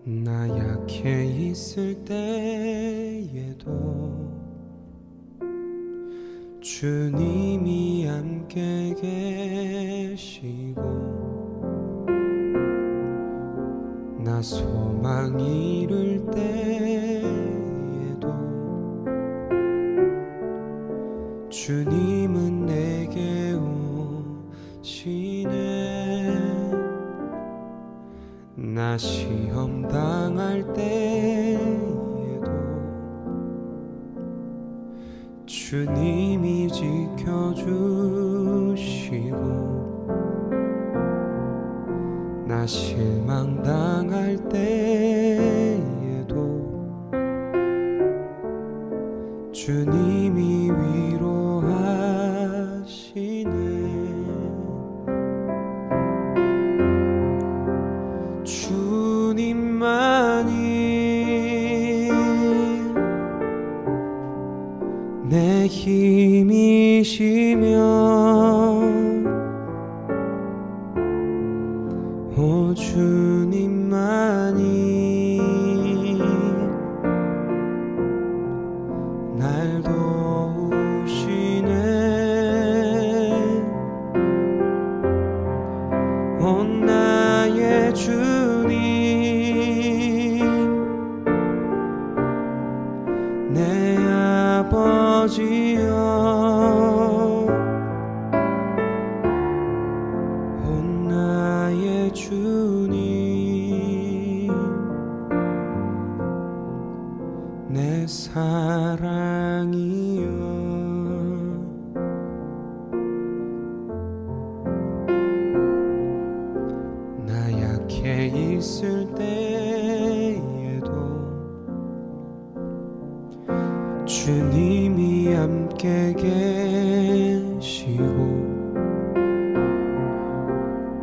나 약해 있을 때에도 주님이 함께 계시고, 나 소망 잃을 때에도 주님은 내게 오시네. 나 시험 당할 때에도 주님이 지켜주시고, 나 실망 당할 때에도 주님이 위로하시네. 주님만이 내 힘이시며, 오 주님만이 날 도우시네. 오 나의 주님, 내 아버지여, 오 나의 주님, 내 사랑이여. 나 약해 있을 때에도 주님이 함께 계시고,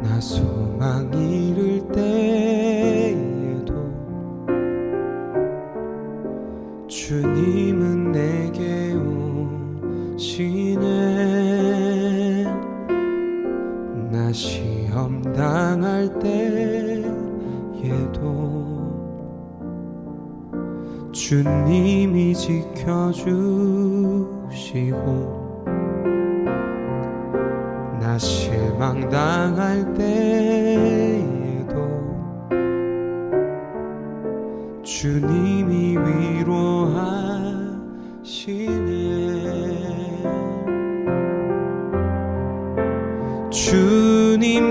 나 소망 잃을 때에도 주님은 내게 오시네. 나 시험 당할 때에도 주님이 지켜주시고, 나 실망 당할 때에도 주님이 위로하시네.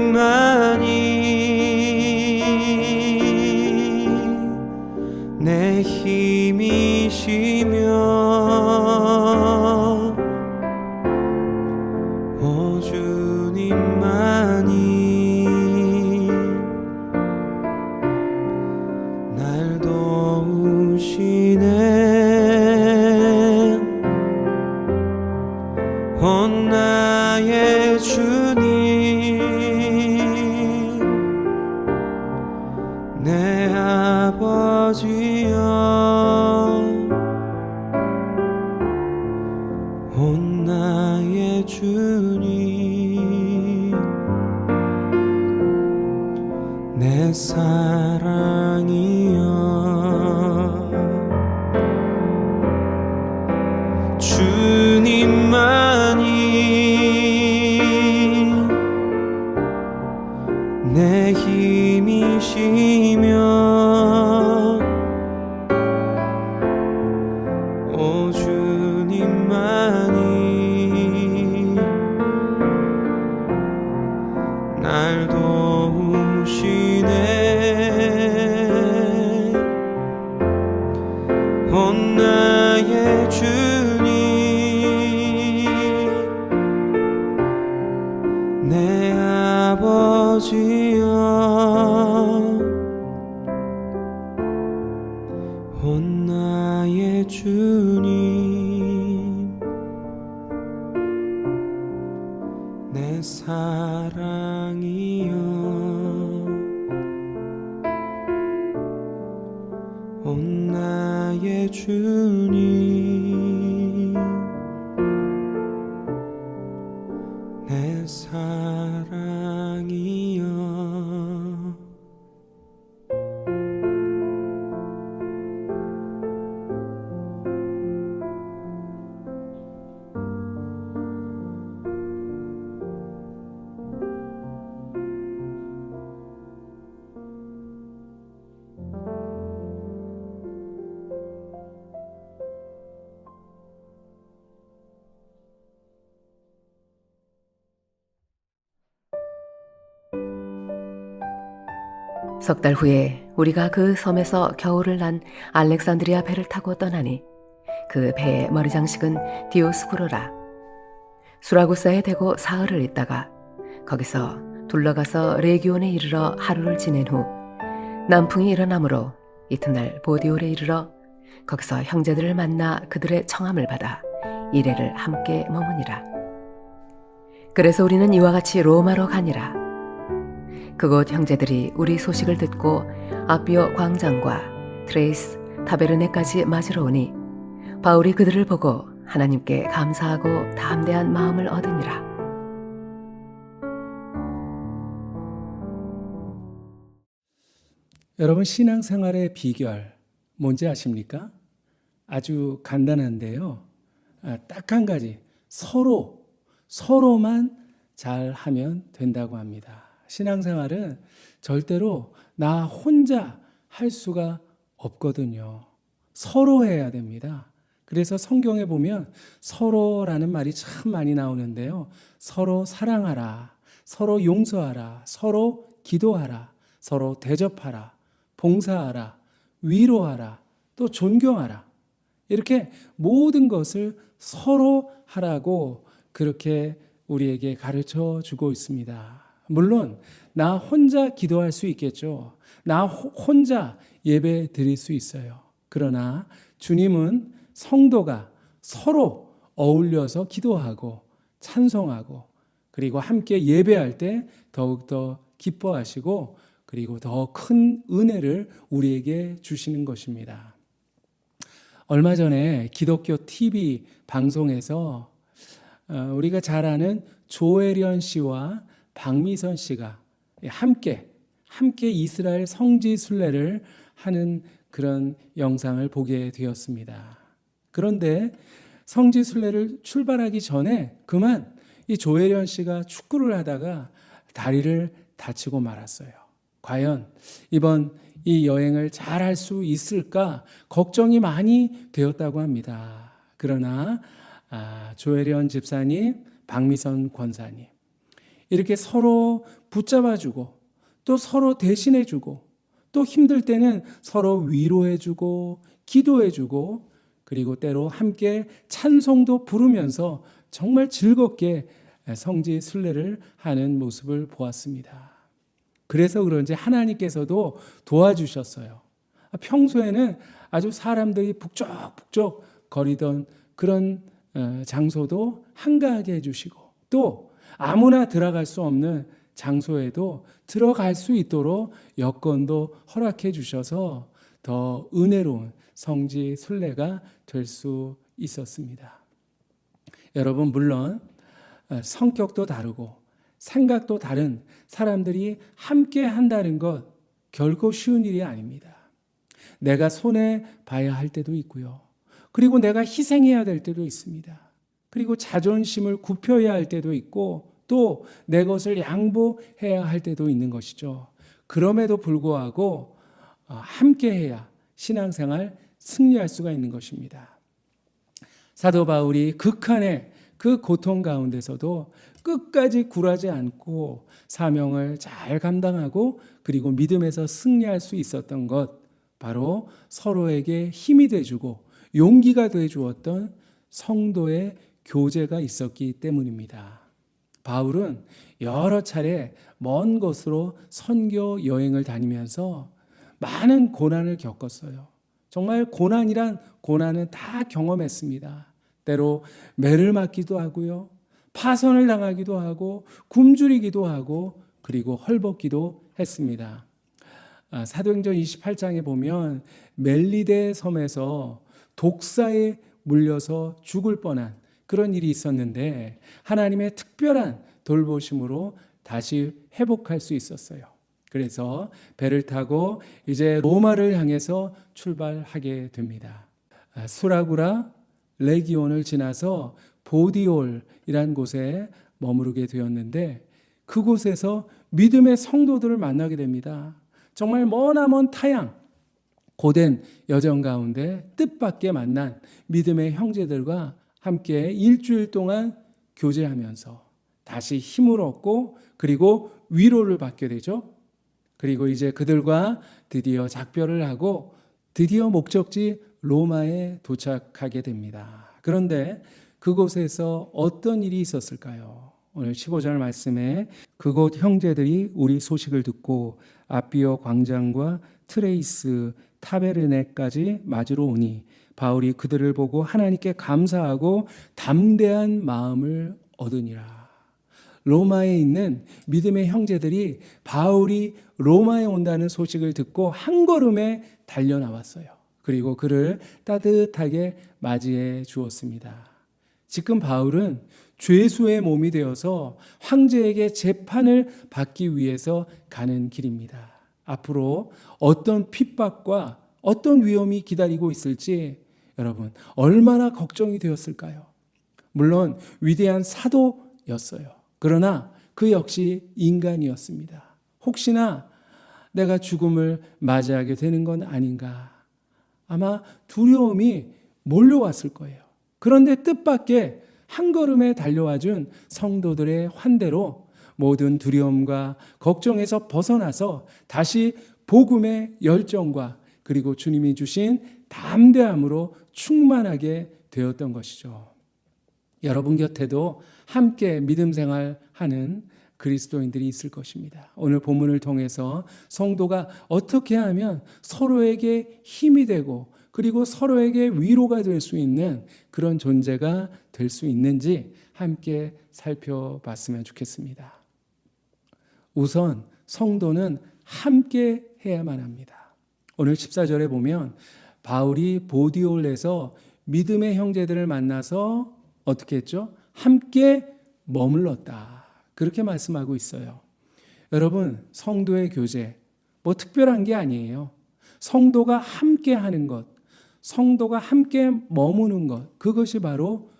주님만이 내 힘이시며, 오 주님만이 날 도우시네. 오 나의 주님, 내 아버지여, 오 나의 주님, 내 사랑이여. 주님만이 내 힘이시며, 오 주님만이 날 도우시네. 오 나의 주님, 내 아버지여, 오 나의 주님, 내 사랑이여. 오 나의 주님, 내 사랑이여. 석 달 후에 우리가 그 섬에서 겨울을 난 알렉산드리아 배를 타고 떠나니 그 배의 머리 장식은 디오스쿠로라. 수라구사에 대고 사흘을 있다가 거기서 둘러가서 레기온에 이르러 하루를 지낸 후 남풍이 일어나므로 이튿날 보디올에 이르러 거기서 형제들을 만나 그들의 청함을 받아 이레를 함께 머무니라. 그래서 우리는 이와 같이 로마로 가니라. 그곳 형제들이 우리 소식을 듣고 아비오 광장과 트레이스 타베르네까지 맞으러 오니 바울이 그들을 보고 하나님께 감사하고 담대한 마음을 얻으니라. 여러분, 신앙생활의 비결 뭔지 아십니까? 아주 간단한데요. 딱 한 가지, 서로만 잘하면 된다고 합니다. 신앙생활은 절대로 나 혼자 할 수가 없거든요. 서로 해야 됩니다. 그래서 성경에 보면 서로라는 말이 참 많이 나오는데요. 서로 사랑하라, 서로 용서하라, 서로 기도하라, 서로 대접하라, 봉사하라, 위로하라, 또 존경하라. 이렇게 모든 것을 서로 하라고 그렇게 우리에게 가르쳐 주고 있습니다. 물론 나 혼자 기도할 수 있겠죠. 나 혼자 예배 드릴 수 있어요. 그러나 주님은 성도가 서로 어울려서 기도하고 찬송하고 그리고 함께 예배할 때 더욱더 기뻐하시고 그리고 더 큰 은혜를 우리에게 주시는 것입니다. 얼마 전에 기독교 TV 방송에서 우리가 잘 아는 조혜련 씨와 박미선 씨가 함께 이스라엘 성지 순례를 하는 그런 영상을 보게 되었습니다. 그런데 성지 순례를 출발하기 전에 그만 이 조혜련 씨가 축구를 하다가 다리를 다치고 말았어요. 과연 이번 이 여행을 잘 할 수 있을까 걱정이 많이 되었다고 합니다. 그러나 조혜련 집사님, 박미선 권사님 이렇게 서로 붙잡아주고 또 서로 대신해주고 또 힘들 때는 서로 위로해주고 기도해주고 그리고 때로 함께 찬송도 부르면서 정말 즐겁게 성지 순례를 하는 모습을 보았습니다. 그래서 그런지 하나님께서도 도와주셨어요. 평소에는 아주 사람들이 북적북적 거리던 그런 장소도 한가하게 해주시고 또 아무나 들어갈 수 없는 장소에도 들어갈 수 있도록 여건도 허락해 주셔서 더 은혜로운 성지 순례가 될 수 있었습니다. 여러분, 물론 성격도 다르고 생각도 다른 사람들이 함께 한다는 것 결코 쉬운 일이 아닙니다. 내가 손해 봐야 할 때도 있고요. 그리고 내가 희생해야 될 때도 있습니다. 그리고 자존심을 굽혀야 할 때도 있고 또 내 것을 양보해야 할 때도 있는 것이죠. 그럼에도 불구하고 함께해야 신앙생활 승리할 수가 있는 것입니다. 사도 바울이 극한의 그 고통 가운데서도 끝까지 굴하지 않고 사명을 잘 감당하고 그리고 믿음에서 승리할 수 있었던 것 바로 서로에게 힘이 돼주고 용기가 돼주었던 성도의 교제가 있었기 때문입니다. 바울은 여러 차례 먼 곳으로 선교 여행을 다니면서 많은 고난을 겪었어요. 정말 고난이란 고난은 다 경험했습니다. 때로 매를 맞기도 하고요. 파선을 당하기도 하고 굶주리기도 하고 그리고 헐벗기도 했습니다. 사도행전 28장에 보면 멜리데 섬에서 독사에 물려서 죽을 뻔한 그런 일이 있었는데 하나님의 특별한 돌보심으로 다시 회복할 수 있었어요. 그래서 배를 타고 이제 로마를 향해서 출발하게 됩니다. 수라구라 레기온을 지나서 보디올이란 곳에 머무르게 되었는데 그곳에서 믿음의 성도들을 만나게 됩니다. 정말 머나먼 타양, 고된 여정 가운데 뜻밖의 만난 믿음의 형제들과 함께 일주일 동안 교제하면서 다시 힘을 얻고 그리고 위로를 받게 되죠. 그리고 이제 그들과 드디어 작별을 하고 드디어 목적지 로마에 도착하게 됩니다. 그런데 그곳에서 어떤 일이 있었을까요? 오늘 15절 말씀에 그곳 형제들이 우리 소식을 듣고 아비오 광장과 트레이스 타베르네까지 맞으러 오니 바울이 그들을 보고 하나님께 감사하고 담대한 마음을 얻으니라. 로마에 있는 믿음의 형제들이 바울이 로마에 온다는 소식을 듣고 한 걸음에 달려 나왔어요. 그리고 그를 따뜻하게 맞이해 주었습니다. 지금 바울은 죄수의 몸이 되어서 황제에게 재판을 받기 위해서 가는 길입니다. 앞으로 어떤 핍박과 어떤 위험이 기다리고 있을지 여러분 얼마나 걱정이 되었을까요? 물론 위대한 사도였어요. 그러나 그 역시 인간이었습니다. 혹시나 내가 죽음을 맞이하게 되는 건 아닌가? 아마 두려움이 몰려왔을 거예요. 그런데 뜻밖의 한 걸음에 달려와 준 성도들의 환대로 모든 두려움과 걱정에서 벗어나서 다시 복음의 열정과 그리고 주님이 주신 담대함으로 충만하게 되었던 것이죠. 여러분 곁에도 함께 믿음 생활하는 그리스도인들이 있을 것입니다. 오늘 본문을 통해서 성도가 어떻게 하면 서로에게 힘이 되고 그리고 서로에게 위로가 될 수 있는 그런 존재가 될 수 있는지 함께 살펴봤으면 좋겠습니다. 우선 성도는 함께 해야만 합니다. 오늘 14절에 보면 바울이 보디올에서 믿음의 형제들을 만나서 어떻게 했죠? 함께 머물렀다. 그렇게 말씀하고 있어요. 여러분, 성도의 교제 뭐 특별한 게 아니에요. 성도가 함께 하는 것, 성도가 함께 머무는 것, 그것이 바로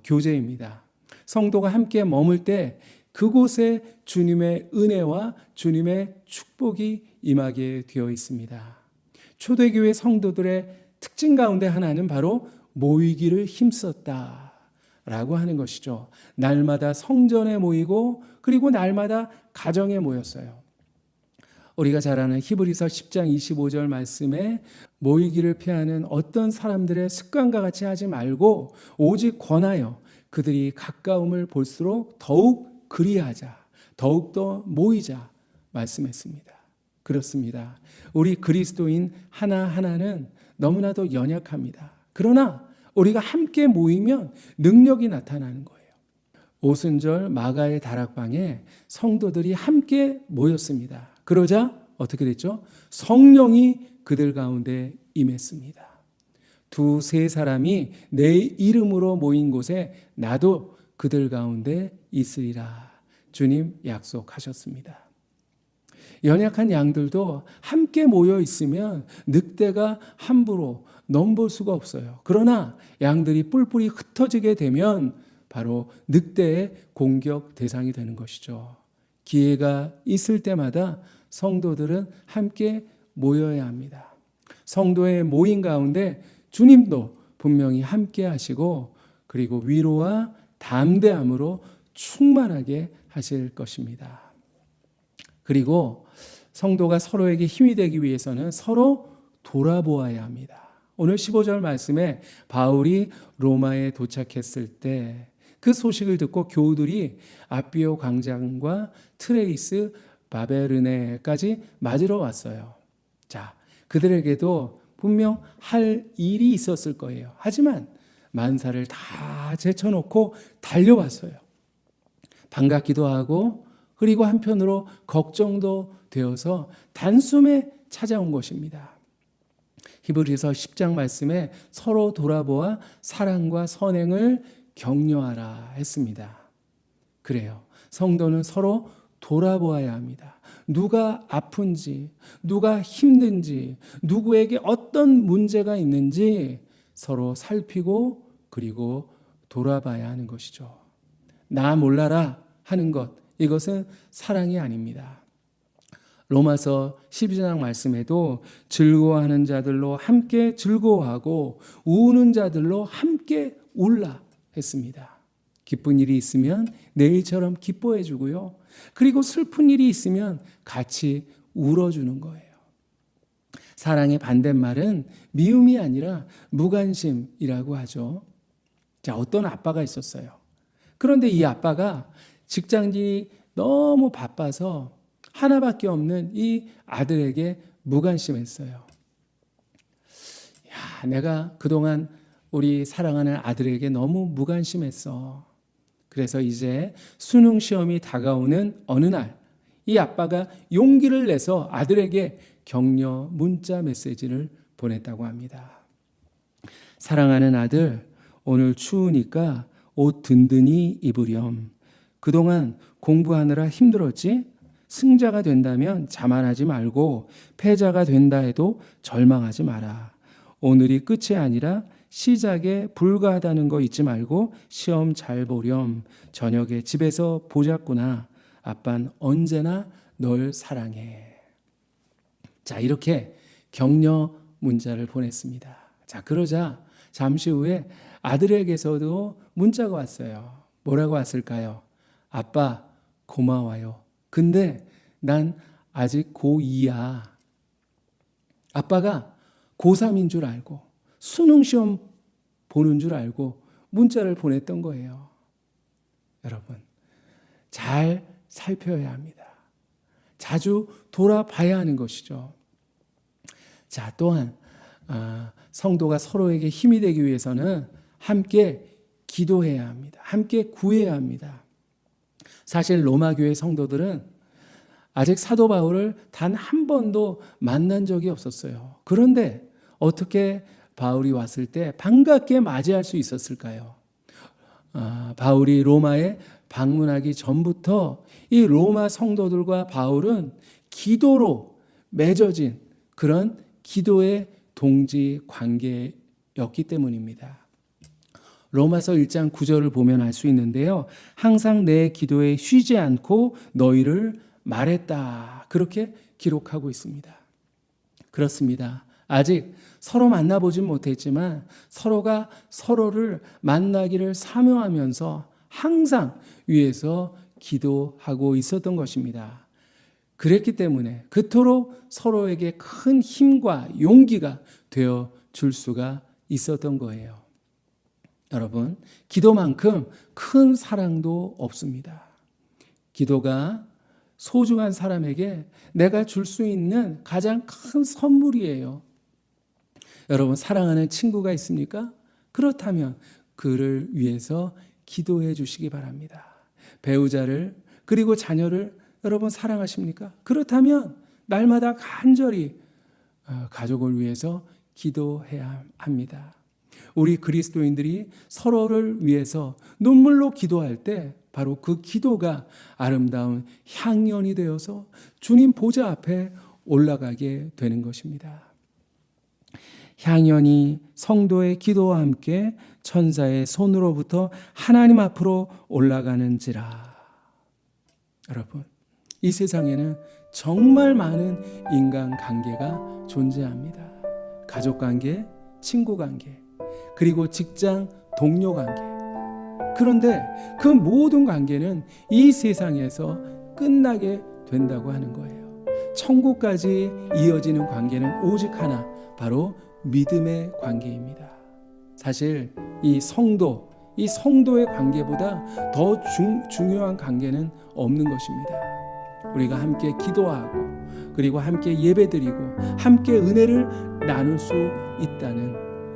교제입니다. 성도가 함께 머물 때 그곳에 주님의 은혜와 주님의 축복이 임하게 되어 있습니다. 초대교회 성도들의 특징 가운데 하나는 바로 모이기를 힘썼다라고 하는 것이죠. 날마다 성전에 모이고 그리고 날마다 가정에 모였어요. 우리가 잘 아는 히브리서 10장 25절 말씀에 모이기를 피하는 어떤 사람들의 습관과 같이 하지 말고 오직 권하여 그들이 가까움을 볼수록 더욱 그리하자, 더욱더 모이자 말씀했습니다. 그렇습니다. 우리 그리스도인 하나하나는 너무나도 연약합니다. 그러나 우리가 함께 모이면 능력이 나타나는 거예요. 오순절 마가의 다락방에 성도들이 함께 모였습니다. 그러자 어떻게 됐죠? 성령이 그들 가운데 임했습니다. 두세 사람이 내 이름으로 모인 곳에 나도 그들 가운데 있으리라. 주님 약속하셨습니다. 연약한 양들도 함께 모여 있으면 늑대가 함부로 넘볼 수가 없어요. 그러나 양들이 뿔뿔이 흩어지게 되면 바로 늑대의 공격 대상이 되는 것이죠. 기회가 있을 때마다 성도들은 함께 모여야 합니다. 성도의 모임 가운데 주님도 분명히 함께 하시고 그리고 위로와 담대함으로 충만하게 하실 것입니다. 그리고 성도가 서로에게 힘이 되기 위해서는 서로 돌아보아야 합니다. 오늘 15절 말씀에 바울이 로마에 도착했을 때 그 소식을 듣고 교우들이 아비오 광장과 트레이스 바베르네까지 맞으러 왔어요. 자, 그들에게도 분명 할 일이 있었을 거예요. 하지만 만사를 다 제쳐놓고 달려왔어요. 반갑기도 하고 그리고 한편으로 걱정도 되어서 단숨에 찾아온 것입니다. 히브리서 10장 말씀에 서로 돌아보아 사랑과 선행을 격려하라 했습니다. 그래요. 성도는 서로 돌아보아야 합니다. 누가 아픈지, 누가 힘든지, 누구에게 어떤 문제가 있는지 서로 살피고 그리고 돌아봐야 하는 것이죠. 나 몰라라 하는 것, 이것은 사랑이 아닙니다. 로마서 12장 말씀에도 즐거워하는 자들로 함께 즐거워하고 우는 자들로 함께 울라 했습니다. 기쁜 일이 있으면 내일처럼 기뻐해 주고요. 그리고 슬픈 일이 있으면 같이 울어주는 거예요. 사랑의 반대말은 미움이 아니라 무관심이라고 하죠. 자, 어떤 아빠가 있었어요. 그런데 이 아빠가 직장인이 너무 바빠서 하나밖에 없는 이 아들에게 무관심했어요. 야, 내가 그동안 우리 사랑하는 아들에게 너무 무관심했어. 그래서 이제 수능 시험이 다가오는 어느 날 이 아빠가 용기를 내서 아들에게 격려 문자 메시지를 보냈다고 합니다. 사랑하는 아들, 오늘 추우니까 옷 든든히 입으렴. 그동안 공부하느라 힘들었지? 승자가 된다면 자만하지 말고 패자가 된다 해도 절망하지 마라. 오늘이 끝이 아니라 시작에 불과하다는 거 잊지 말고 시험 잘 보렴. 저녁에 집에서 보자꾸나. 아빠는 언제나 널 사랑해. 자, 이렇게 격려 문자를 보냈습니다. 자, 그러자 잠시 후에 아들에게서도 문자가 왔어요. 뭐라고 왔을까요? 아빠, 고마워요. 근데 난 아직 고2야. 아빠가 고3인 줄 알고 수능 시험 보는 줄 알고 문자를 보냈던 거예요. 여러분, 잘 살펴야 합니다. 자주 돌아봐야 하는 것이죠. 자, 또한 성도가 서로에게 힘이 되기 위해서는 함께 기도해야 합니다. 함께 구해야 합니다. 사실 로마 교회 성도들은 아직 사도 바울을 단 한 번도 만난 적이 없었어요. 그런데 어떻게 바울이 왔을 때 반갑게 맞이할 수 있었을까요? 바울이 로마에 방문하기 전부터 이 로마 성도들과 바울은 기도로 맺어진 그런 기도의 동지 관계였기 때문입니다. 로마서 1장 9절을 보면 알 수 있는데요. 항상 내 기도에 쉬지 않고 너희를 말했다. 그렇게 기록하고 있습니다. 그렇습니다. 아직 서로 만나보진 못했지만 서로가 서로를 만나기를 사모하면서 항상 위에서 기도하고 있었던 것입니다. 그랬기 때문에 그토록 서로에게 큰 힘과 용기가 되어 줄 수가 있었던 거예요. 여러분, 기도만큼 큰 사랑도 없습니다. 기도가 소중한 사람에게 내가 줄 수 있는 가장 큰 선물이에요. 여러분, 사랑하는 친구가 있습니까? 그렇다면 그를 위해서 기도해 주시기 바랍니다. 배우자를 그리고 자녀를 여러분 사랑하십니까? 그렇다면 날마다 간절히 가족을 위해서 기도해야 합니다. 우리 그리스도인들이 서로를 위해서 눈물로 기도할 때 바로 그 기도가 아름다운 향연이 되어서 주님 보좌 앞에 올라가게 되는 것입니다. 향연이 성도의 기도와 함께 천사의 손으로부터 하나님 앞으로 올라가는지라. 여러분, 이 세상에는 정말 많은 인간관계가 존재합니다. 가족관계, 친구관계, 그리고 직장 동료관계. 그런데 그 모든 관계는 이 세상에서 끝나게 된다고 하는 거예요. 천국까지 이어지는 관계는 오직 하나, 바로 믿음의 관계입니다. 사실 이 성도의 관계보다 더 중요한 관계는 없는 것입니다. 우리가 함께 기도하고 그리고 함께 예배드리고 함께 은혜를 나눌 수 있다는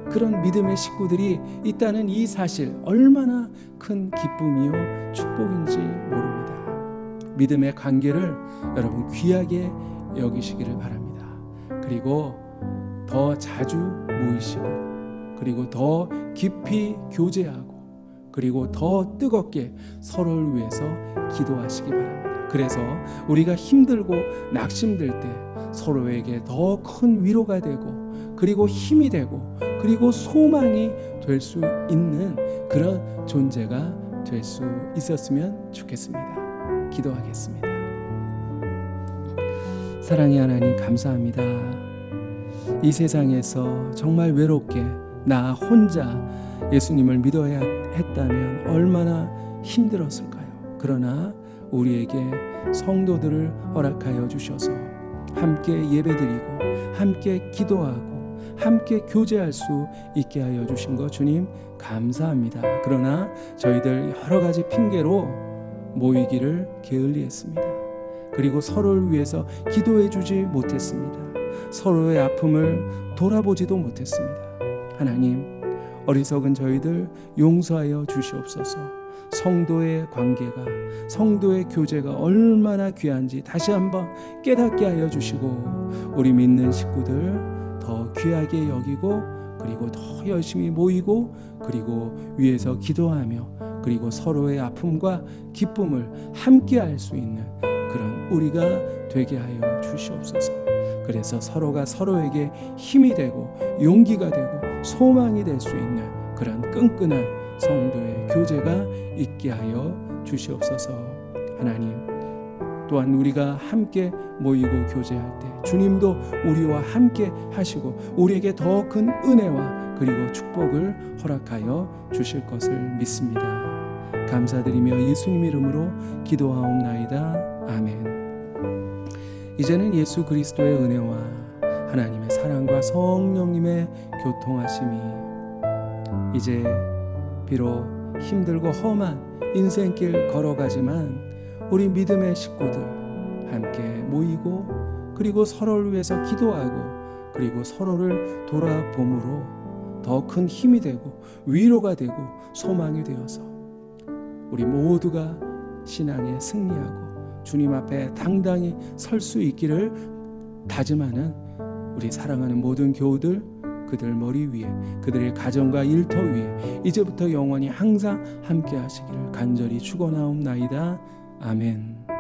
그런 믿음의 식구들이 있다는 이 사실, 얼마나 큰 기쁨이요 축복인지 모릅니다. 믿음의 관계를 여러분 귀하게 여기시기를 바랍니다. 그리고 더 자주 모이시고 그리고 더 깊이 교제하고 그리고 더 뜨겁게 서로를 위해서 기도하시기 바랍니다. 그래서 우리가 힘들고 낙심될 때 서로에게 더 큰 위로가 되고 그리고 힘이 되고 그리고 소망이 될 수 있는 그런 존재가 될 수 있었으면 좋겠습니다. 기도하겠습니다. 사랑의 하나님, 감사합니다. 이 세상에서 정말 외롭게 나 혼자 예수님을 믿어야 했다면 얼마나 힘들었을까요? 그러나 우리에게 성도들을 허락하여 주셔서 함께 예배드리고 함께 기도하고 함께 교제할 수 있게 하여 주신 것 주님 감사합니다. 그러나 저희들 여러 가지 핑계로 모이기를 게을리했습니다. 그리고 서로를 위해서 기도해 주지 못했습니다. 서로의 아픔을 돌아보지도 못했습니다. 하나님, 어리석은 저희들 용서하여 주시옵소서. 성도의 관계가, 성도의 교제가 얼마나 귀한지 다시 한번 깨닫게 하여 주시고, 우리 믿는 식구들 더 귀하게 여기고, 그리고 더 열심히 모이고, 그리고 위에서 기도하며, 그리고 서로의 아픔과 기쁨을 함께 할 수 있는 그런 우리가 되게 하여 주시옵소서. 그래서 서로가 서로에게 힘이 되고 용기가 되고 소망이 될 수 있는 그런 끈끈한 성도의 교제가 있게 하여 주시옵소서. 하나님, 또한 우리가 함께 모이고 교제할 때 주님도 우리와 함께 하시고 우리에게 더 큰 은혜와 그리고 축복을 허락하여 주실 것을 믿습니다. 감사드리며 예수님 이름으로 기도하옵나이다. 아멘. 이제는 예수 그리스도의 은혜와 하나님의 사랑과 성령님의 교통하심이 이제 비록 힘들고 험한 인생길 걸어가지만 우리 믿음의 식구들 함께 모이고 그리고 서로를 위해서 기도하고 그리고 서로를 돌아봄으로 더 큰 힘이 되고 위로가 되고 소망이 되어서 우리 모두가 신앙에 승리하고 주님 앞에 당당히 설 수 있기를 다짐하는 우리 사랑하는 모든 교우들, 그들 머리 위에, 그들의 가정과 일터 위에 이제부터 영원히 항상 함께 하시기를 간절히 축원하옵나이다. 아멘.